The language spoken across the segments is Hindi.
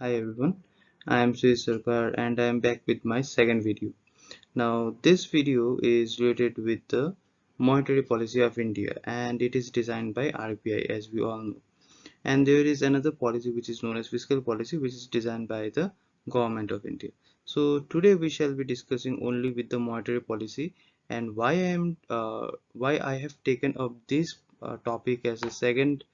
Hi everyone, I am Sri Sarkar and I am back with my second video. Now this video is related with the monetary policy of India and it is designed by RBI as we all know. And there is another policy which is known as fiscal policy which is designed by the government of India. So today we shall be discussing only with the monetary policy and why I have taken up this topic as a second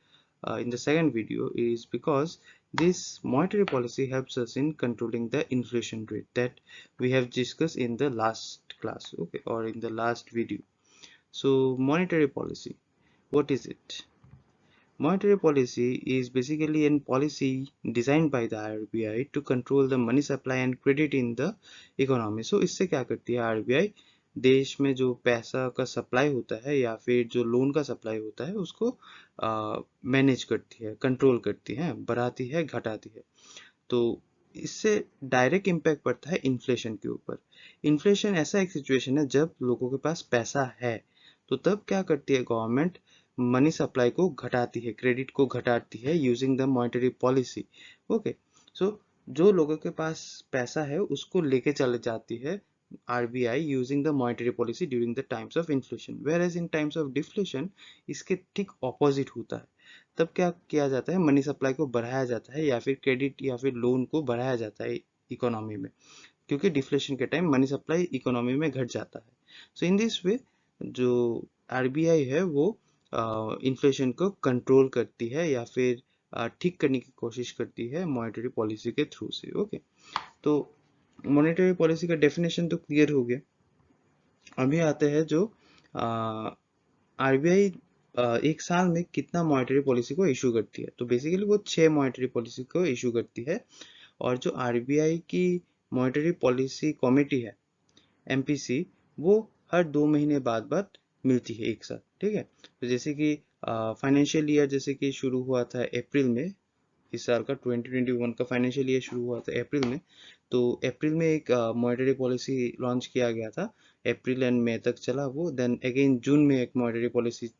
in the second video is because this monetary policy helps us in controlling the inflation rate that we have discussed in the last class, okay, or in the last video. So monetary policy, what is it? Monetary policy is basically a policy designed by the RBI to control the money supply and credit in the economy. So इससे क्या करती है RBI? देश में जो पैसा का सप्लाई होता है या फिर जो लोन का सप्लाई होता है उसको मैनेज करती है, कंट्रोल करती है, बढ़ाती है, घटाती है. तो इससे डायरेक्ट इम्पैक्ट पड़ता है इन्फ्लेशन के ऊपर. इन्फ्लेशन ऐसा एक सिचुएशन है जब लोगों के पास पैसा है, तो तब क्या करती है गवर्नमेंट? मनी सप्लाई को घटाती है, क्रेडिट को घटाती है using the monetary policy. Okay, so जो लोगों के पास पैसा है उसको लेके चले जाती है RBI using the monetary policy during the times of inflation, whereas in times of deflation इसके ठीक ऑपोजिट होता है. तब क्या किया जाता है? मनी सप्लाई को बढ़ाया जाता है या फिर क्रेडिट या फिर लोन को बढ़ाया जाता है इकोनॉमी में, क्योंकि डिफ्लेशन के टाइम मनी सप्लाई इकोनॉमी में घट जाता है. सो इन दिस वे जो RBI है वो इन्फ्लेशन को कंट्रोल करती है या फिर ठीक करने की कोशिश करती है मॉनेटरी पॉलिसी के थ्रू से. ओके, तो मॉनेटरी पॉलिसी का डेफिनेशन तो क्लियर हो गया. अभी आते हैं जो RBI एक साल में कितना मॉनेटरी पॉलिसी को इशू करती है. तो बेसिकली वो 6 मॉनेटरी पॉलिसी को इशू करती है. और जो RBI की मॉनेटरी पॉलिसी कमेटी है MPC, वो हर 2 महीने बाद मिलती है एक साथ. ठीक है, तो जैसे कि फाइनेंशियल ईयर जैसे कि शुरू हुआ था अप्रैल में, इस साल का 2021 का फाइनेंशियल ईयर शुरू हुआ था अप्रैल में. तो अप्रैल में एक मॉनेटरी पॉलिसी लॉन्च किया गया था, अप्रैल एंड मई तक चला वो. देन अगेन जून में एक मॉनेटरी पॉलिसी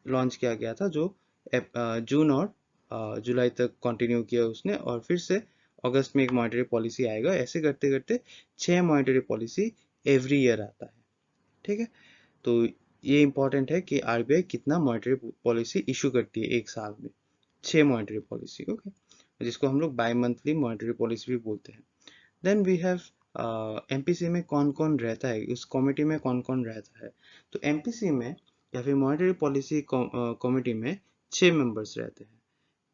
लॉन्च किया गया था जो जून और जुलाई तक कंटिन्यू किया उसने, और फिर से अगस्त में एक मॉनेटरी पॉलिसी आएगा. ऐसे करते करते 6 मॉनेटरी पॉलिसी एवरी ईयर आता है. ठीक है, तो ये इंपॉर्टेंट है कि RBI कितना मॉनेटरी पॉलिसी इशू करती है एक साल में. 6 मॉनेटरी पॉलिसी, ओके, जिसको हम लोग बाई मंथली मॉनेटरी पॉलिसी भी बोलते हैं. देन वी हैव MPC में कौन कौन रहता है, उस कमेटी में कौन कौन रहता है. तो MPC में या फिर मॉनेटरी पॉलिसी कमेटी में 6 मेंबर्स रहते हैं.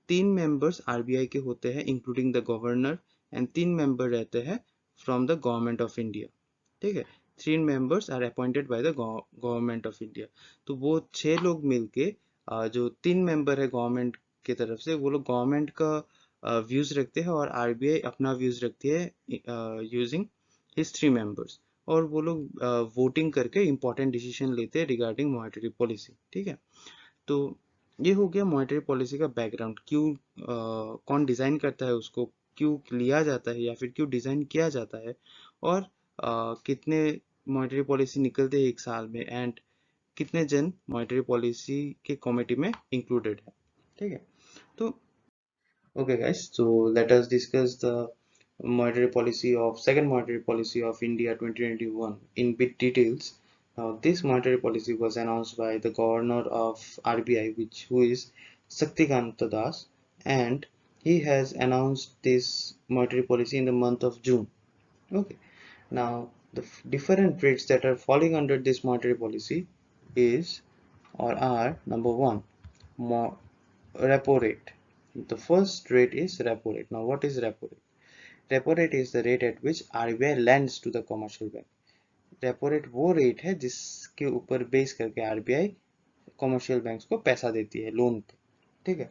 3 मेंबर्स RBI के होते हैं including the governor, and 3 member रहते हैं from the government of India. ठीक है, 3 members are appointed by the government of India. तो वो 6 लोग मिलके जो 3 मेंबर है गवर्नमेंट की तरफ से, वो लोग गवर्नमेंट का व्यूज रखते हैं और RBI अपना व्यूज रखती है यूजिंग हिज 3 मेंबर्स. और वो लोग वोटिंग करके इंपॉर्टेंट डिसीजन लेते हैं रिगार्डिंग मॉनेटरी पॉलिसी. ठीक है, तो ये हो गया मॉनेटरी पॉलिसी का बैकग्राउंड. क्यों कौन डिजाइन करता है उसको, क्यों लिया जाता है या फिर क्यों डिजाइन किया जाता है, और कितने मॉनेटरी पॉलिसी निकलते हैं एक साल में, एंड कितने जन मॉनेटरी पॉलिसी के कमेटी में इंक्लूडेड है. ठीक है, तो okay guys, so let us discuss the monetary policy of second monetary policy of India 2021 in bit details. Now this monetary policy was announced by the governor of RBI, which who is Saktikanta Das, and he has announced this monetary policy in the month of June. Okay, now the different rates that are falling under this monetary policy is or are: number one, repo rate. The first rate is repo rate. Now what is repo rate? Repo rate is the rate at which RBI lends to the commercial bank. Repo rate वो रेट है जिसके ऊपर बेस करके RBI कमर्शियल बैंक्स को पैसा देती है लोन पे. ठीक है,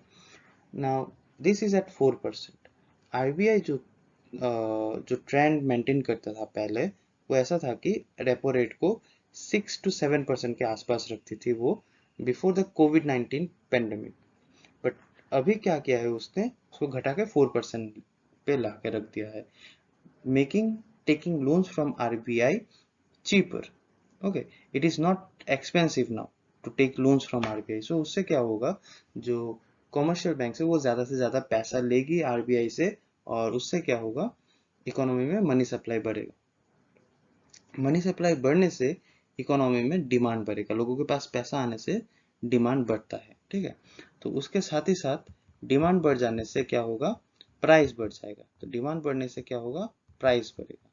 now this is at 4%. RBI जो ट्रेंड मेंटेन करता था पहले, वो ऐसा था कि रेपो रेट को 6 to 7% के आसपास रखती थी वो before the covid pandemic. But अभी क्या किया है उसने, उसको घटा के 4% पे ला के रख दिया है, making taking loans from RBI cheaper. Okay, it is not expensive now to take loans from RBI. So उससे क्या होगा, जो कॉमर्शियल बैंक से वो ज़्यादा से ज़्यादा पैसा लेगी आरबीआई से, और उससे क्या होगा, इकोनॉमी में मनी सप्लाई बढ़ेगा। मनी सप्लाई बढ़ने से इकोनॉमी में डिमांड बढ़ेगा, लोगों के पास पैसा आने से डिमांड बढ़ता है, ठीक है। तो उसके साथ ही साथ डिमांड बढ़ जाने से क्या होगा, प्राइस बढ़ जाएगा। तो डिमांड बढ़ने से क्या होगा, प्राइस बढ़ेगा।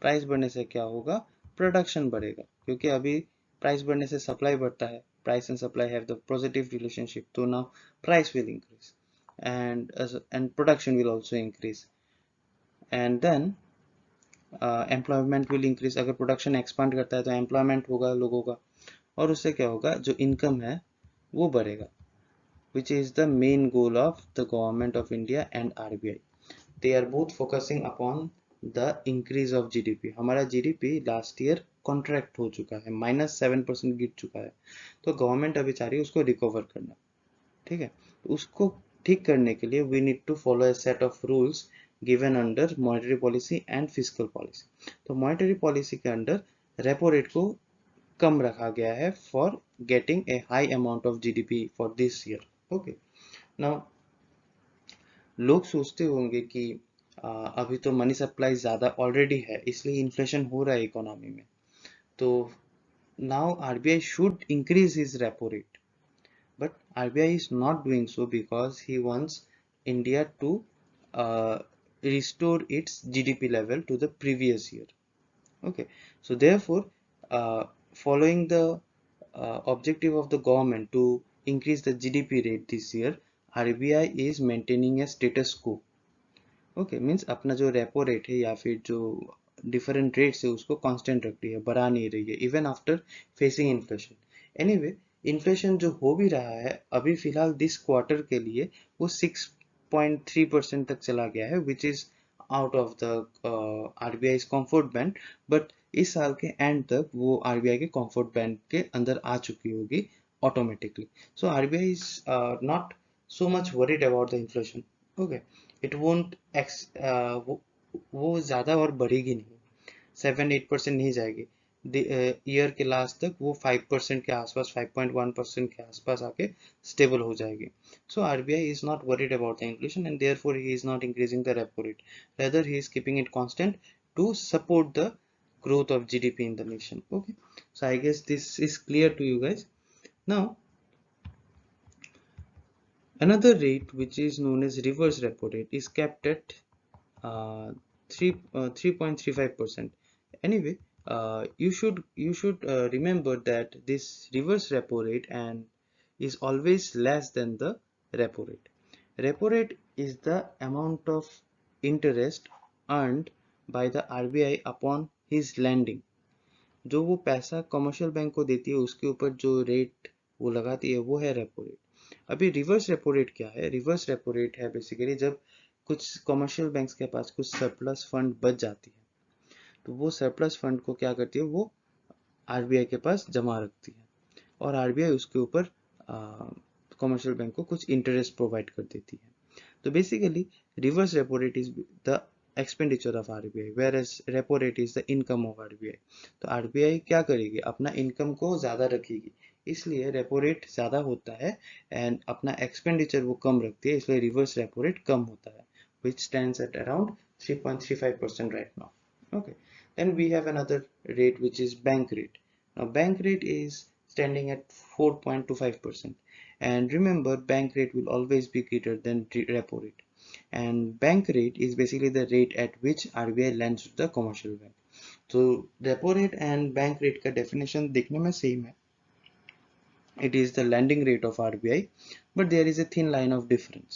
प्राइस बढ़ने से क्या होगा, प्रोडक्शन बढ़ेगा, क्योंकि अभी प्राइस बढ़ने से सप्लाई बढ़ता है, price and supply have the positive relationship, तो now price will increase and production will also increase, and then employment will increase. अगर प्रोडक्शन एक्सपांड करता है तो एम्प्लॉयमेंट होगा लोगों का, और उससे क्या होगा, जो इनकम है वो बढ़ेगा, which is the main goal of the government of India and RBI. They are both focusing upon the increase of GDP. हमारा GDP लास्ट ईयर कॉन्ट्रैक्ट हो चुका है, -7% गिर चुका है, तो गवर्नमेंट अभी चाह रही है उसको रिकवर करना, ठीक है। तो उसको ठीक करने के लिए we need to follow a set of rules given under monetary policy and fiscal policy. तो मॉनेटरी पॉलिसी के अंडर रेपो रेट को कम रखा गया है for getting a high amount of GDP for this year. Okay, now लोग सोचते होंगे कि अभी तो मनी सप्लाई ज़्यादा ऑलरेडी है, इसलिए इन्फ्लेशन हो रहा है इकोनॉमी में, तो now RBI should increase his repo rate, but RBI is not doing so because he wants India to restore its GDP level to the previous year. Okay, so therefore, following the objective of the government to increase the GDP rate this year, RBI is maintaining a status quo. Okay, means अपना जो रेपो रेट है या फिर जो डिफरेंट रेट्स है उसको कांस्टेंट रख रही है, बढ़ा नहीं रही है, even after facing inflation. Anyway, inflation जो हो भी रहा है अभी फिलहाल दिस क्वार्टर के लिए वो 6.3% तक चला गया है, which is out of the RBI comfort band, but इस साल के एंड तक वो आरबीआई के कंफर्ट बैंड के अंदर आ चुकी होगी automatically. So RBI is not so much worried about the inflation. Okay, it won't वो ज़्यादा और बढ़ेगी नहीं, 7-8% नहीं जाएगी, ईयर के लास्ट तक वो 5% के आसपास, 5.1% के आसपास आके स्टेबल हो जाएगी। So RBI is not worried about the inflation and therefore he is not increasing the repo rate, rather he is keeping it constant to support the growth of GDP in the nation. Okay, so I guess this is clear to you guys. Now another rate, which is known as reverse repo rate, is kept at 3.35%. Anyway, you should remember that this reverse repo rate and is always less than the repo rate. Repo rate is the amount of interest earned by the RBI upon his lending. जो वो पैसा कमर्शियल बैंक को देती है उसके ऊपर जो रेट वो लगाती है वो है रेपो रेट। अभी रिवर्स रेपो रेट क्या है, रिवर्स रेपो रेट है बेसिकली जब कुछ कमर्शियल बैंक्स के पास कुछ सरप्लस फंड बच जाती है, तो वो सरप्लस फंड को क्या करती है, वो आरबीआई के पास जमा रखती है, और आरबीआई उसके ऊपर कमर्शियल बैंक को कुछ इंटरेस्ट प्रोवाइड कर देती है। तो basically reverse repo rate is the expenditure of RBI, whereas repo rate is the income of RBI. तो आरबीआई क्या करेगी, अपना इनकम को ज्यादा रखेगी, इसलिए रेपो रेट ज्यादा होता है, एंड अपना एक्सपेंडिचर वो कम रखती है, इसलिए रिवर्स रेपो रेट कम होता है, which stands at around 3.35% right now. Okay, then we have another rate which is bank rate. Now bank rate is standing at 4.25%, and remember bank rate will always be greater than repo rate, and bank rate is basically the rate at which RBI lends to the commercial bank. So repo rate and bank rate का definition देखने में same है, it is the lending rate of RBI, but there is a thin line of difference,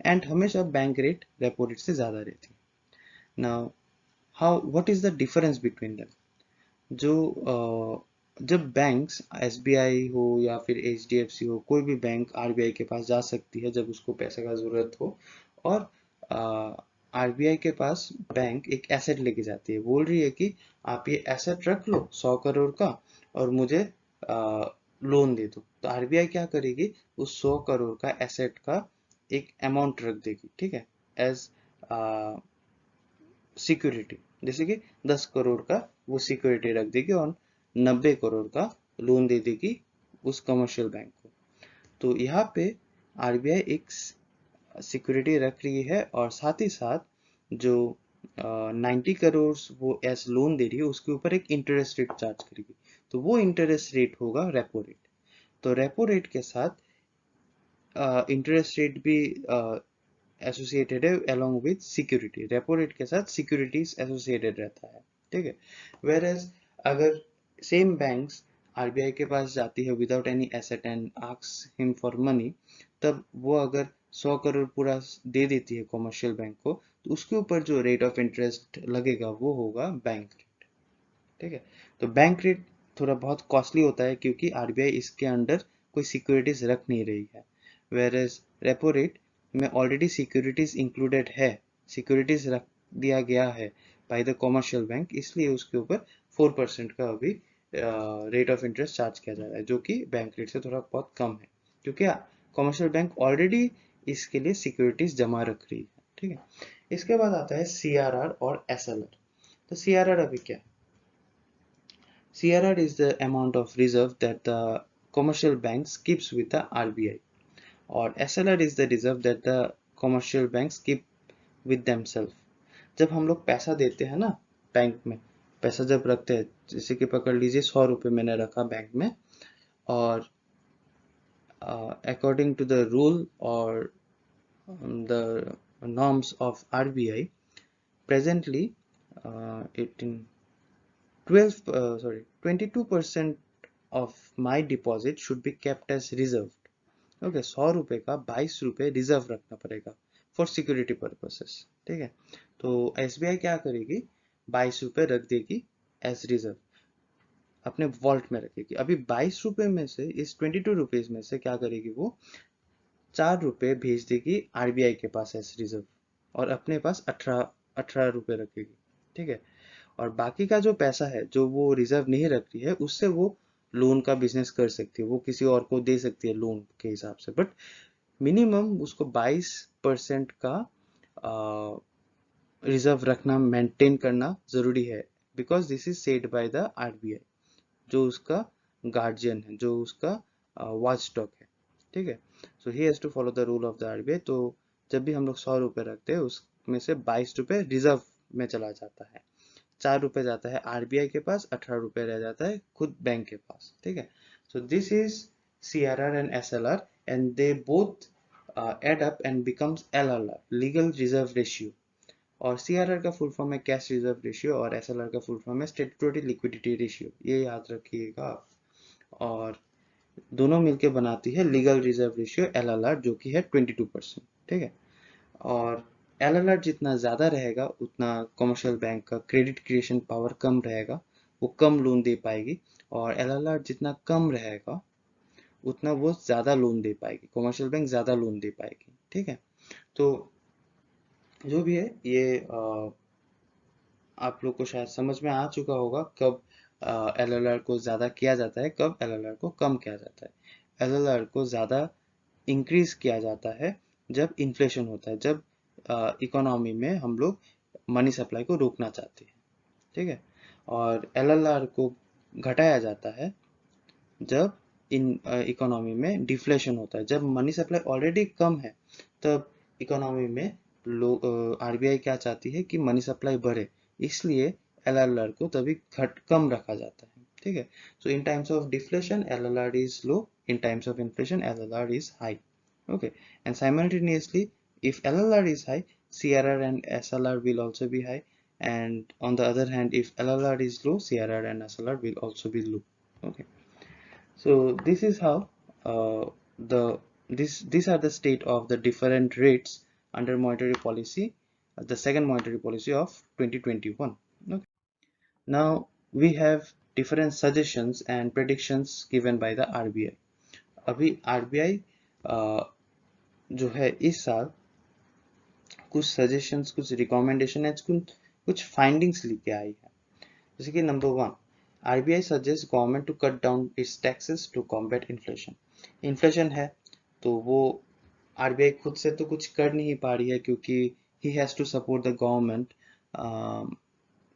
and हमेशा बैंक रेट रेपो रेट से ज़्यादा रहती है। Now how what is the difference between them, जो जब बैंक्स एसबीआई हो या फिर एचडीएफसी हो, कोई भी बैंक आरबीआई के पास जा सकती है जब उसको पैसे का ज़रूरत हो, और आरबीआई के पास बैंक एक एसेट लेके जाती है, बोल रही है कि आप ये एसेट रख लो 100 करोड़ का और मुझे लोन दे दो। तो आरबीआई क्या करेगी, उस 100 करोड़ का एसेट का एक अमाउंट रख देगी, ठीक है, एज सिक्योरिटी, जैसे कि 10 करोड़ का वो सिक्योरिटी रख देगी और 90 करोड़ का लोन दे देगी उस कमर्शियल बैंक को। तो यहाँ पे आरबीआई एक सिक्योरिटी रख रही है और साथ ही साथ जो 90 करोड़ वो एज लोन दे रही है उसके ऊपर एक इंटरेस्ट रेट चार्ज करेगी, तो वो इंटरेस्ट रेट होगा रेपो रेट। तो रेपो रेट के साथ इंटरेस्ट रेट भी एसोसिएटेड है along with security, repo rate के साथ सिक्योरिटीज एसोसिएटेड रहता है, ठीक है। वेयर एज अगर सेम बैंक्स आरबीआई के पास जाती है without any asset and asks him for money, तब वो अगर 100 करोड़ पूरा दे देती है कॉमर्शियल बैंक को, तो उसके ऊपर जो रेट ऑफ इंटरेस्ट लगेगा वो होगा बैंक रेट, ठीक है। तो बैंक रेट थोड़ा बहुत कॉस्टली होता है क्योंकि आरबीआई इसके अंडर कोई सिक्योरिटीज रख नहीं रही है, वेयर एज रेपो रेट में ऑलरेडी सिक्योरिटीज इंक्लूडेड है, सिक्योरिटीज रख दिया गया है बाय द कॉमर्शियल बैंक, इसलिए उसके ऊपर 4% का अभी रेट ऑफ इंटरेस्ट चार्ज किया जा रहा है, जो कि बैंक रेट से थोड़ा बहुत कम है क्योंकि कॉमर्शियल बैंक ऑलरेडी इसके लिए सिक्योरिटीज जमा रख रही है, ठीक है। इसके बाद आता है सीआरआर और एसएलआर। तो सीआरआर अभी क्या है? CRR is the amount of reserve that the commercial banks keeps with the RBI, और SLR is the reserve that the commercial banks keep with themselves। जब हम लोग पैसा देते हैं ना बैंक में, पैसा जब रखते हैं, जैसे कि पकड़ लीजिए 100 रुपये मैंने रखा बैंक में, और अकॉर्डिंग टू द रूल और the norms of RBI, presently 22% of my deposit should be kept as reserved। Okay, 100 रुपए का 22 रुपए रिजर्व रखना पड़ेगा फॉर सिक्योरिटी पर्पसेस, ठीक है। तो एसबीआई क्या करेगी, 22 रुपए रख देगी एज रिजर्व, अपने वॉल्ट में रखेगी। अभी 22 रुपए में से, इस 22 रुपीज में से क्या करेगी, वो 4 रुपए भेज देगी आरबीआई के पास एज रिजर्व, और अपने पास 18 रुपए रखेगी, ठीक है। और बाकी का जो पैसा है जो वो रिजर्व नहीं रख रही है, उससे वो लोन का बिजनेस कर सकती है, वो किसी और को दे सकती है लोन के हिसाब से, बट मिनिमम उसको 22% का रिजर्व रखना, मेंटेन करना जरूरी है, because this is said by the RBI, जो उसका गार्जियन है, जो उसका वॉच डॉग है, ठीक है। So he has to follow the rule of the RBI. तो जब भी हम लोग 100 रुपए रखते हैं उसमें से 22 रुपए रिजर्व में चला जाता है, 4 रुपए जाता है आरबीआई के पास, 18 रुपए रह जाता है खुद बैंक के पास, ठीक है। So this is CRR and SLR, and they both add up and becomes LRR, legal reserve ratio. और सीआरआर का फुल फॉर्म है कैश रिजर्व रेशियो, और एसएलआर का फुल फॉर्म है स्टैट्यूटरी लिक्विडिटी रेशियो, ये याद रखिएगा आप। और दोनों मिलके बनाती है लीगल रिजर्व रेशियो एलएलआर, जो कि है 22%, ठीक है। और एलएलआर जितना ज़्यादा रहेगा उतना कमर्शियल बैंक का क्रेडिट क्रिएशन पावर कम रहेगा, वो कम लोन दे पाएगी, और एलएलआर जितना कम रहेगा उतना वो ज़्यादा लोन दे पाएगी, कमर्शियल बैंक ज़्यादा लोन दे पाएगी, ठीक है। तो जो भी है ये आप लोग को शायद समझ में आ चुका होगा कब एलएलआर को ज़्यादा किया जाता है, कब एलएलआर को कम किया जाता है। एलएलआर को ज़्यादा इंक्रीज किया जाता है जब इन्फ्लेशन होता है, जब इकोनॉमी में हम लोग मनी सप्लाई को रोकना चाहते हैं, ठीक है। और एलएलआर को घटाया जाता है जब इन इकोनॉमी में डिफ्लेशन होता है, जब मनी सप्लाई ऑलरेडी कम है, तब इकोनॉमी में लोग आरबीआई क्या चाहती है कि मनी सप्लाई बढ़े, इसलिए एलएलआर को तभी कम रखा जाता है, ठीक है। So in times of deflation LLR is low, in times of inflation LLR is high, okay, and simultaneously if LLR is high, CRR and SLR will also be high, and on the other hand if LLR is low, CRR and SLR will also be low, okay. So this is how the these are the state of the different rates under monetary policy, the second monetary policy of 2021, okay. Now we have different suggestions and predictions given by the RBI। अभी आरबीआई जो है इस साल कुछ सजेशंस, कुछ रिकमेंडेशन है, कुछ फाइंडिंग्स लेके आई है। जैसे कि number 1, RBI suggest government to cut down its taxes to combat inflation. Inflation है तो वो आरबीआई खुद से तो कुछ कर नहीं पा रही है, क्योंकि he has to support the government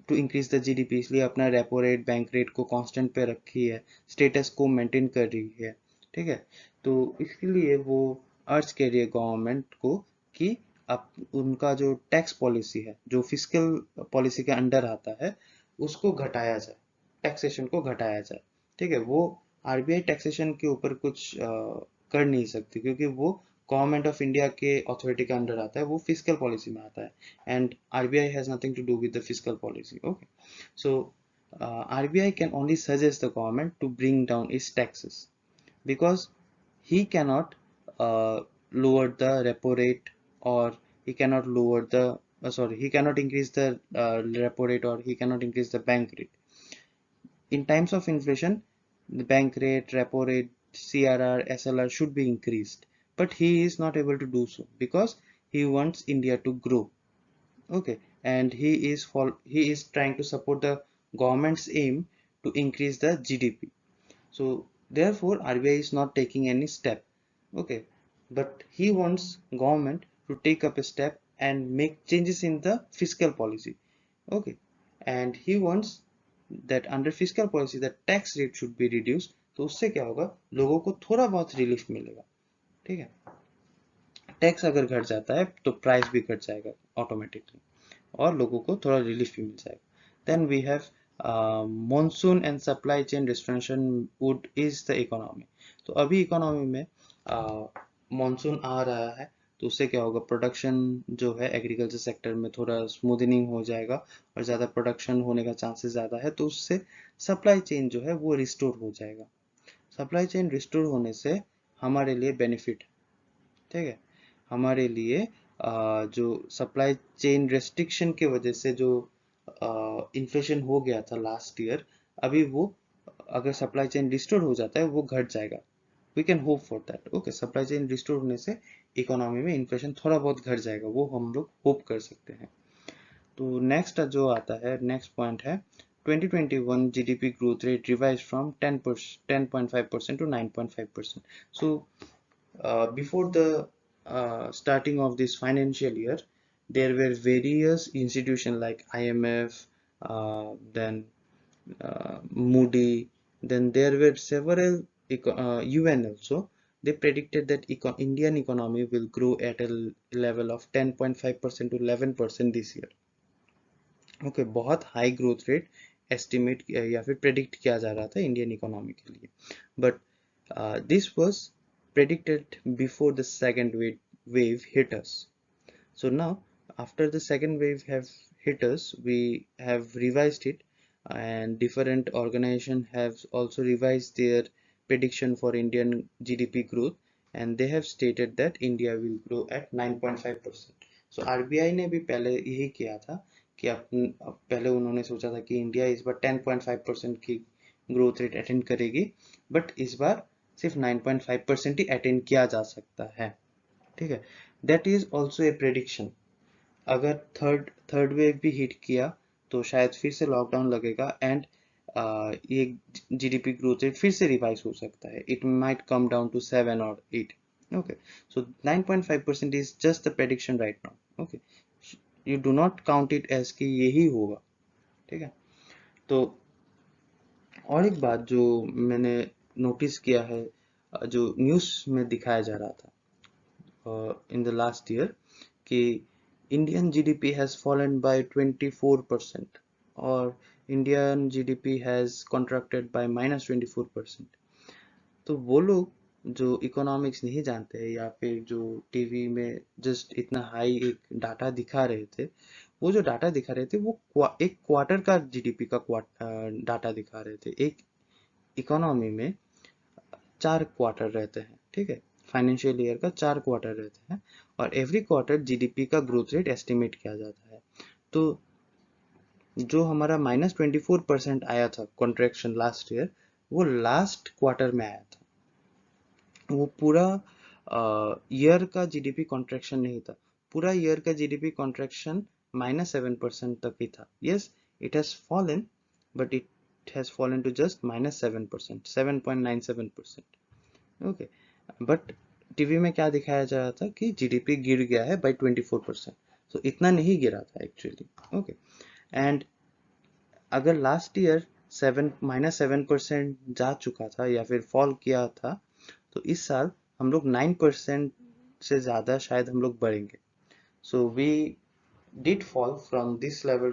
to increase the GDP, इसलिए अपना रेपो रेट, बैंक रेट को कांस्टेंट पे रखी है, स्टेटस को मेंटेन कर रही है, ठीक है। तो इसके लिए वो अर्ज के लिए गवर्नमेंट को कि अब उनका जो टैक्स पॉलिसी है जो फिस्कल पॉलिसी के अंडर आता है उसको घटाया जाए, टैक्सेशन को घटाया जाए। ठीक है, वो आरबीआई टैक्सेशन के ऊपर कुछ कर नहीं सकती क्योंकि वो गवर्नमेंट ऑफ इंडिया के अथॉरिटी के अंडर आता है, वो फिस्कल पॉलिसी में आता है and RBI has nothing to do with the fiscal policy. Okay, so RBI can only suggest the government to bring down its taxes because he cannot lower the repo rate, or he cannot lower the he cannot increase the repo rate, or he cannot increase the bank rate. In times of inflation, the bank rate, repo rate, CRR, SLR should be increased, but he is not able to do so because he wants India to grow. Okay, and he is trying to support the government's aim to increase the GDP. So therefore RBI is not taking any step. Okay, but he wants government to take up a step and make changes in the fiscal policy. Okay, and he wants that under fiscal policy the tax rate should be reduced. तो उससे क्या होगा, लोगों को थोड़ा बहुत रिलीफ मिलेगा। ठीक है, टैक्स अगर घट जाता है तो प्राइस भी घट जाएगा ऑटोमेटिकली और लोगों को थोड़ा रिलीफ भी मिल जाएगा। Then we have monsoon and supply chain disruption would is the economy। तो अभी इकोनॉमी में मानसून आ रहा है तो उससे क्या होगा, प्रोडक्शन जो है एग्रीकल्चर सेक्टर में थोड़ा स्मूदनिंग हो जाएगा और ज़्यादा प्रोडक्शन होने का चांसेस ज़्यादा है, तो उससे सप्लाई चेन जो है वो रिस्टोर हो जाएगा। सप्लाई चेन रिस्टोर होने से हमारे लिए बेनिफिट, ठीक है, हमारे लिए जो सप्लाई चेन रेस्ट्रिक्शन के वजह से जो इन्फ्लेशन हो गया था लास्ट ईयर, अभी वो अगर सप्लाई चेन रिस्टोर हो जाता है वो घट जाएगा। We can hope for that. Okay, supply chain restore होने से इकोनॉमी में इन्फ्लेशन थोड़ा बहुत घट जाएगा, वो हम लोग होप कर सकते हैं। तो नेक्स्ट जो आता है, नेक्स्ट पॉइंट है 2021 GDP growth rate revise from 10.5% to 9.5%। So before the starting of this financial year, there were various institutions like IMF, then Moody, then there were several UN also. They predicted that Indian economy will grow at a level of 10.5% to 11% this year। Okay, बहुत हाई ग्रोथ रेट एस्टिमेट या फिर प्रेडिक्ट किया जा रहा था इंडियन इकोनॉमी के लिए, but this was predicted before the second wave hit us. So now after the second wave have hit us, we have revised it, and different organizations have also revised their prediction for Indian GDP growth, and they have stated that India will grow at 9.5%। so RBI ने भी पहले यही किया था कि पहले उन्होंने सोचा था कि इंडिया इस बार 10.5% की ग्रोथ रेट अटेंड करेगी, बट इस बार सिर्फ 9.5% ही अटेंड किया जा सकता है। ठीक है, that is also a prediction. अगर थर्ड वेव भी हिट किया तो शायद फिर से लॉकडाउन लगेगा एंड ये जीडीपी ग्रोथ रेट फिर से रिवाइज हो सकता है। It might come down to 7 or 8। Okay, so 9.5% is just the prediction right now. Okay, you do not count it as कि यही होगा। ठीक है, तो और एक बात जो मैंने नोटिस किया है, जो न्यूज़ में दिखाया जा रहा था इन द लास्ट ईयर कि Indian GDP has fallen by 24% और Indian GDP has contracted by -24%। तो वो लोग जो इकोनॉमिक्स नहीं जानते हैं या फिर जो टीवी में जस्ट इतना हाई एक डाटा दिखा रहे थे, वो जो डाटा दिखा रहे थे वो एक क्वार्टर का जीडीपी का डाटा दिखा रहे थे। एक इकोनॉमी में 4 क्वार्टर रहते हैं, ठीक है, फाइनेंशियल ईयर का 4 क्वार्टर रहते हैं और एवरी क्वार्टर जीडीपी का ग्रोथ रेट एस्टिमेट किया जाता है। तो जो हमारा -24% आया था कॉन्ट्रैक्शन लास्ट ईयर, वो लास्ट क्वार्टर में आया था। वो पूरा ईयर का जीडीपी कॉन्ट्रैक्शन नहीं था, पूरा ईयर का जीडीपी कॉन्ट्रैक्शन -7% तक ही था। Yes, it has fallen, but it has fallen to just -7%, 7.97%। Okay, but TV में क्या दिखाया जा रहा था कि जीडीपी गिर गया है बाय 24%। सो इतना नहीं गिरा था एक्चुअली। ओके, एंड अगर लास्ट ईयर -7% जा चुका था या फिर फॉल किया था, तो इस साल हम लोग 9% से ज़्यादा शायद हम लोग बढ़ेंगे. So we did fall from this level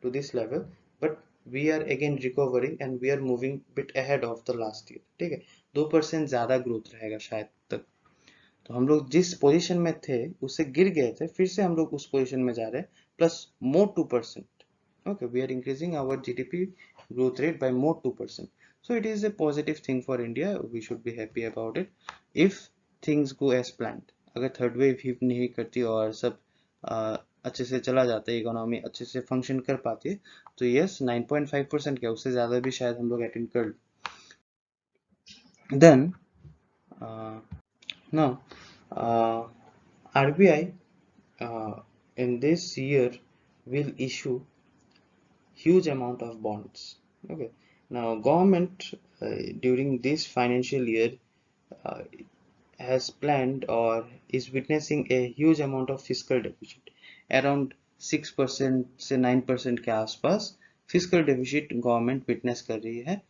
to this level, but we are again recovering and we are moving bit ahead of the last year. ठीक है, 2% ज़्यादा ग्रोथ रहेगा शायद तक. तो हम लोग जिस पोजीशन में थे उससे गिर गए थे, फिर से हम लोग उस पोजीशन में जा रहे हैं, plus more 2%. Okay, we are increasing our GDP growth rate by more 2%. So it is a positive thing for India. We should be happy about it if things go as planned. अगर थर्ड वेव हिट नहीं करती और सब अच्छे से चला जाता है, इकोनॉमी अच्छे से फंक्शन कर पाती है, तो यस 9.5% क्या, उससे ज़्यादा भी शायद हम लोग अटेंड कर. Then now RBI in this year will issue huge amount of bonds. Okay, now government during this financial year uh, has planned or is witnessing a huge amount of fiscal deficit, around 6% से 9% के आसपास फिजिकल डेफिसिट गवर्नमेंट विटनेस कर रही है.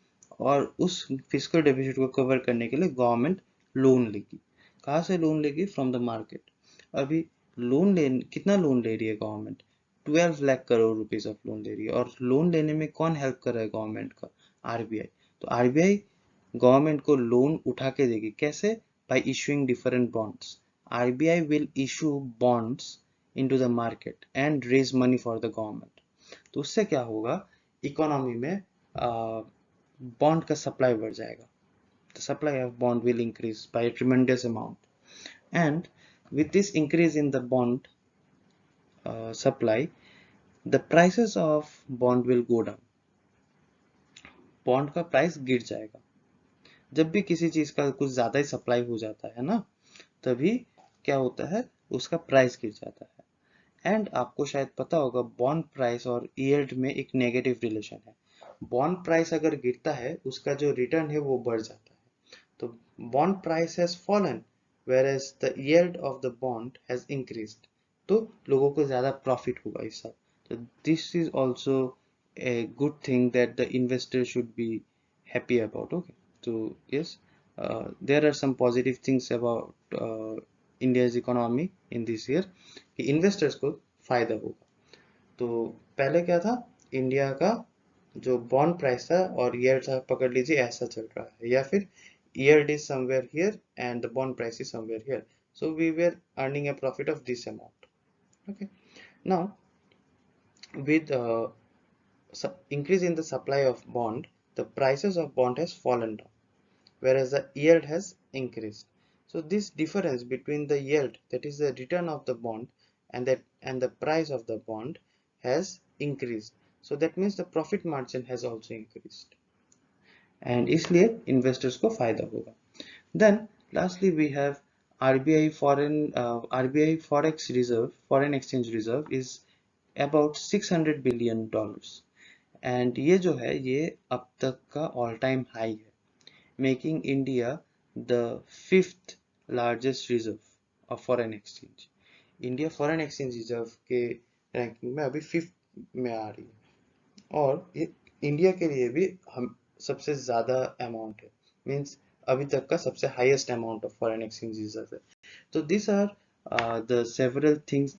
और उस फिजिकल डेफिसिट को कवर करने के लिए गवर्नमेंट लोन लेगी. कहाँ से लोन लेगी? From the market. अभी लोन ले कितना लोन ले रही है government? 12 lakh crore rupees of loan ले रही है. और लोन लेने में कौन हेल्प कर रहा है गवर्नमेंट का? आरबीआई. तो आरबीआई गवर्नमेंट को लोन उठा के देगी. कैसे? by issuing different bonds. RBI will issue bonds into the market and raise money for the government. तो उससे क्या होगा? इकोनॉमी में बॉन्ड का सप्लाई बढ़ जाएगा. The supply of bond will increase by a tremendous amount. And with this increase in the bond supply, the prices of bond will go down. Bond का प्राइस गिर जाएगा. जब भी किसी चीज का कुछ ज्यादा ही सप्लाई हो जाता है ना, तभी क्या होता है? उसका प्राइस गिर जाता है. एंड आपको शायद पता होगा बॉन्ड प्राइस और यील्ड में एक नेगेटिव रिलेशन है. बॉन्ड प्राइस अगर गिरता है, उसका जो रिटर्न है वो बढ़ जाता है. तो bond price has fallen whereas the yield of the bond has increased. तो लोगों को ज्यादा प्रॉफिट होगा इस साल. तो this is also a good thing that the investor should be happy about. Okay, so yes, there are some positive things about India's economy in this year कि investors को फायदा होगा. तो पहले क्या था? इंडिया का जो बॉन्ड प्राइस था और yield था, पकड़ लीजिए ऐसा चल रहा है, या फिर yield is somewhere here and the bond price is somewhere here, so we were earning a profit of this amount. Okay, now with increase in the supply of bond, the prices of bond has fallen down, whereas the yield has increased. So this difference between the yield, that is the return of the bond, and the price of the bond has increased. So that means the profit margin has also increased, and इसलिए investors को फायदा होगा. Then lastly we have RBI forex reserve, foreign exchange reserve is about $600 billion. And ये जो है ये अब तक का ऑल टाइम हाई है, making India the 5th largest reserve of foreign exchange. India foreign exchange reserve के रैंकिंग में अभी 5th में आ रही है. और ये इंडिया के लिए भी हम सबसे ज्यादा अमाउंट है, मींस अभी तक का सबसे highest amount of foreign exchange reserve है. तो this are the several things